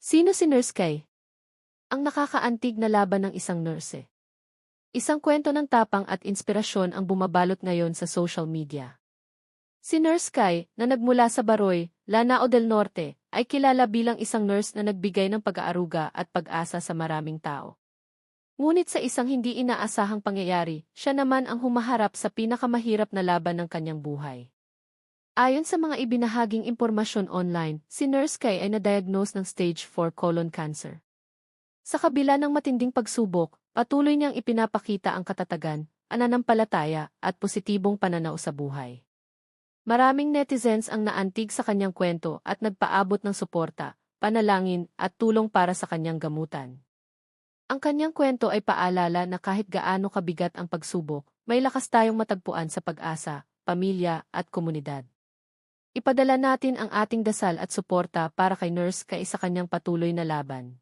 Sino si Nurse Kay? Ang nakakaantig na laban ng isang nurse. Isang kwento ng tapang at inspirasyon ang bumabalot ngayon sa social media. Si Nurse Kay, na nagmula sa Baroy, Lanao del Norte, ay kilala bilang isang nurse na nagbigay ng pag-aaruga at pag-asa sa maraming tao. Ngunit sa isang hindi inaasahang pangyayari, siya naman ang humaharap sa pinakamahirap na laban ng kanyang buhay. Ayon sa mga ibinahaging impormasyon online, si Nurse Kay ay na-diagnose ng stage 4 colon cancer. Sa kabila ng matinding pagsubok, patuloy niyang ipinapakita ang katatagan, pananampalataya, at positibong pananaw sa buhay. Maraming netizens ang naantig sa kanyang kwento at nagpaabot ng suporta, panalangin, at tulong para sa kanyang gamutan. Ang kanyang kwento ay paalala na kahit gaano kabigat ang pagsubok, may lakas tayong matagpuan sa pag-asa, pamilya, at komunidad. Ipadala natin ang ating dasal at suporta para kay Nurse Kay sa kanyang patuloy na laban.